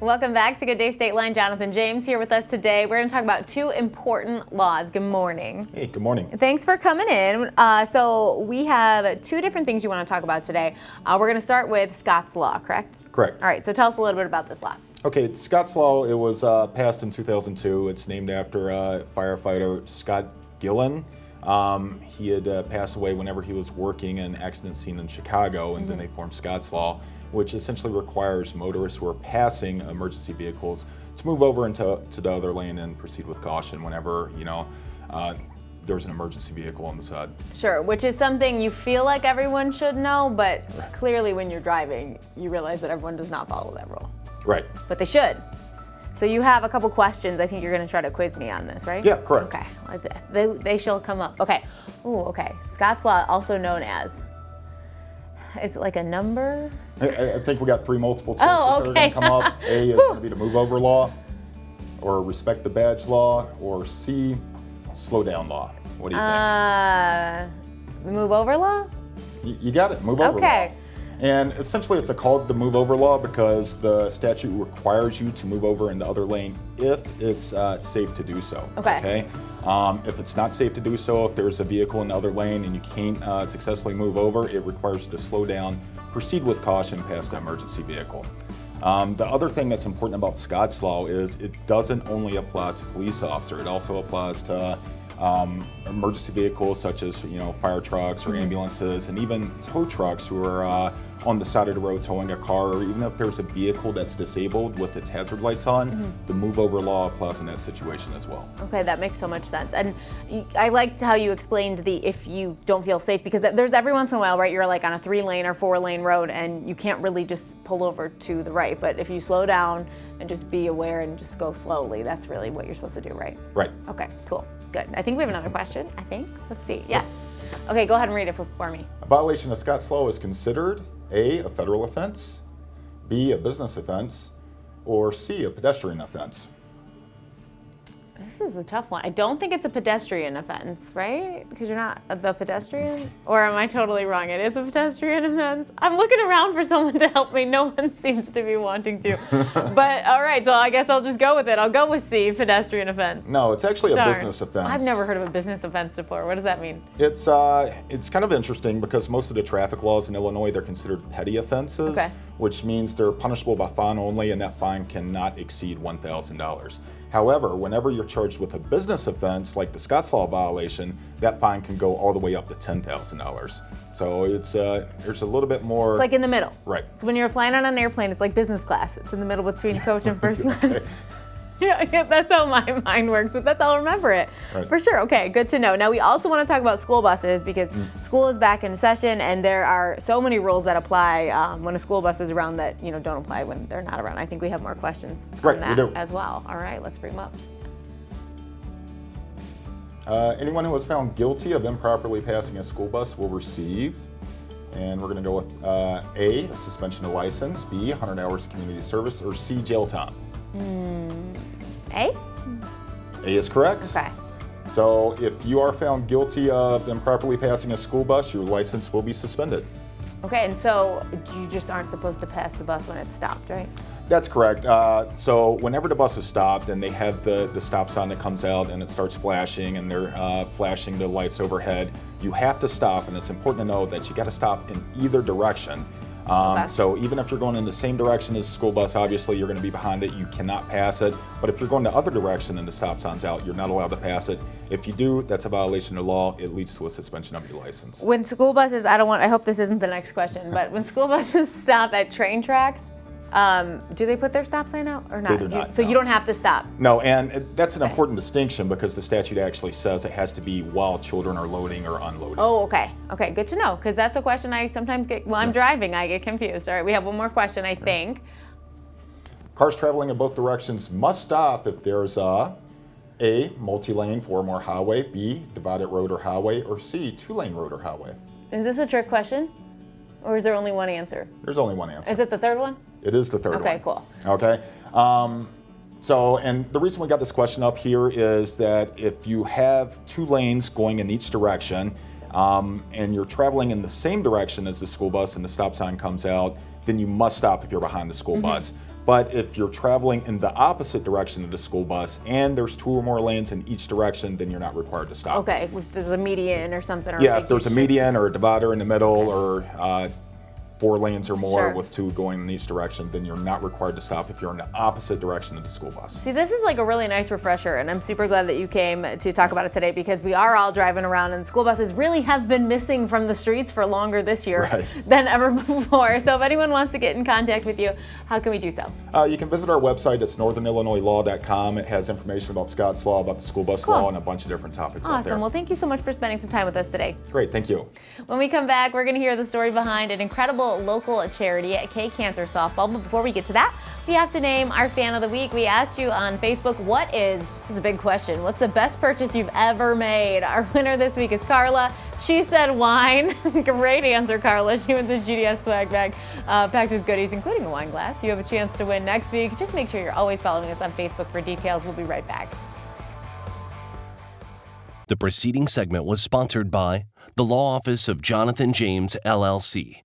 Welcome back to Good Day State Line. Jonathan James here with us today. We're going to talk about two important laws. Good morning. Hey, good morning. Thanks for coming in. So we have two different things you want to talk about today. We're going to start with Scott's Law, correct? Correct. All right, so tell us a little bit about this law. Okay, Scott's Law, it was passed in 2002. It's named after firefighter Scott Gillen. He had passed away whenever he was working in an accident scene in Chicago, and then they formed Scott's Law, which essentially requires motorists who are passing emergency vehicles to move over into the other lane and proceed with caution whenever, there's an emergency vehicle on the side. Sure, which is something you feel like everyone should know, but clearly when you're driving, you realize that everyone does not follow that rule. Right. But they should. So you have a couple questions. I think you're going to try to quiz me on this, right? Yeah, correct. Okay, they shall come up. Okay. Ooh, okay. Scott's Law, also known as, is it like a number? I think we got three multiple choices Oh, that are okay. going to come up. A is going to be the move over law, or respect the badge law, or C, slow down law. What do you think? The move over law? You got it, move over law. Okay. And essentially it's called the move over law because the statute requires you to move over in the other lane if it's safe to do so. Okay. If it's not safe to do so, if there's a vehicle in the other lane and you can't successfully move over, it requires you to slow down, proceed with caution past the emergency vehicle. The other thing that's important about Scott's Law is it doesn't only apply to police officers, it also applies to emergency vehicles such as fire trucks or ambulances, and even tow trucks who are on the side of the road towing a car, or even if there's a vehicle that's disabled with its hazard lights on, the move over law applies in that situation as well. Okay, that makes so much sense. And I liked how you explained the if you don't feel safe, because there's every once in a while, right, you're like on a 3-lane or 4-lane road and you can't really just pull over to the right. But if you slow down and just be aware and just go slowly, that's really what you're supposed to do, right? Right. Okay, cool. Good. I think we have another question, I think. Let's see. Yes. Okay, go ahead and read it for me. A violation of Scott's Law is considered A, federal offense, B, a business offense, or C, a pedestrian offense. This is a tough one. I don't think it's a pedestrian offense, right? Because you're not the pedestrian? Or am I totally wrong? It is a pedestrian offense? I'm looking around for someone to help me. No one seems to be wanting to. But all right, so I guess I'll just go with it. I'll go with C, pedestrian offense. No, it's actually a business offense. I've never heard of a business offense before. What does that mean? It's kind of interesting because most of the traffic laws in Illinois, they're considered petty offenses, which means they're punishable by fine only, and that fine cannot exceed $1,000. However, whenever you're charged with a business offense like the Scott's Law violation, that fine can go all the way up to $10,000. So it's there's a little bit more. It's like in the middle. Right. So when you're flying on an airplane, it's like business class. It's in the middle between coach and first class. Yeah, that's how my mind works, but that's how I'll remember it. Right. For sure. Okay, good to know. Now, we also want to talk about school buses because school is back in session, and there are so many rules that apply when a school bus is around that don't apply when they're not around. I think we have more questions on that as well. All right, let's bring them up. Anyone who was found guilty of improperly passing a school bus will receive, and we're going to go with A, suspension of license, B, 100 hours of community service, or C, jail time. A? A is correct. Okay. So if you are found guilty of improperly passing a school bus, your license will be suspended. Okay, and so you just aren't supposed to pass the bus when it's stopped, right? That's correct. So whenever the bus is stopped and they have the stop sign that comes out and it starts flashing and they're flashing the lights overhead, you have to stop, and it's important to know that you got to stop in either direction. So even if you're going in the same direction as the school bus, obviously you're going to be behind it. You cannot pass it. But if you're going the other direction and the stop sign's out, you're not allowed to pass it. If you do, that's a violation of law. It leads to a suspension of your license. When school buses, I hope this isn't the next question, but when school buses stop at train tracks, do they put their stop sign out or not? They do not. So you don't have to stop. No, and that's an important distinction because the statute actually says it has to be while children are loading or unloading. Oh, okay. Okay, good to know, because that's a question I sometimes get while I'm driving. I get confused. All right, we have one more question, I think. Cars traveling in both directions must stop if there's A, multi-lane 4 or more highway, B, divided road or highway, or C, 2-lane road or highway. Is this a trick question? Or is there only one answer? There's only one answer. Is it the third one? It is the third one. Okay, cool. Okay. So, and the reason we got this question up here is that if you have 2 lanes going in each direction, and you're traveling in the same direction as the school bus and the stop sign comes out, then you must stop if you're behind the school bus. But if you're traveling in the opposite direction of the school bus and there's 2 or more lanes in each direction, then you're not required to stop. Okay, if there's a median or something. Or Yeah, like if there's a you median or a divider in the middle, or 4 lanes or more Sure. with 2 going in each direction, then you're not required to stop if you're in the opposite direction of the school bus. See, this is like a really nice refresher, and I'm super glad that you came to talk about it today, because we are all driving around and school buses really have been missing from the streets for longer this year Right. than ever before. So if anyone wants to get in contact with you, how can we do so? You can visit our website. It's northernillinoislaw.com. It has information about Scott's Law, about the school bus Cool. law, and a bunch of different topics out there. Awesome. Well, thank you so much for spending some time with us today. Great, thank you. When we come back, we're going to hear the story behind an incredible local charity, K Cancer Softball. But before we get to that, we have to name our fan of the week. We asked you on Facebook, this is a big question, what's the best purchase you've ever made? Our winner this week is Carla. She said wine. Great answer, Carla. She wins a GDS swag bag packed with goodies, including a wine glass. You have a chance to win next week. Just make sure you're always following us on Facebook for details. We'll be right back. The preceding segment was sponsored by the Law Office of Jonathon James, LLC.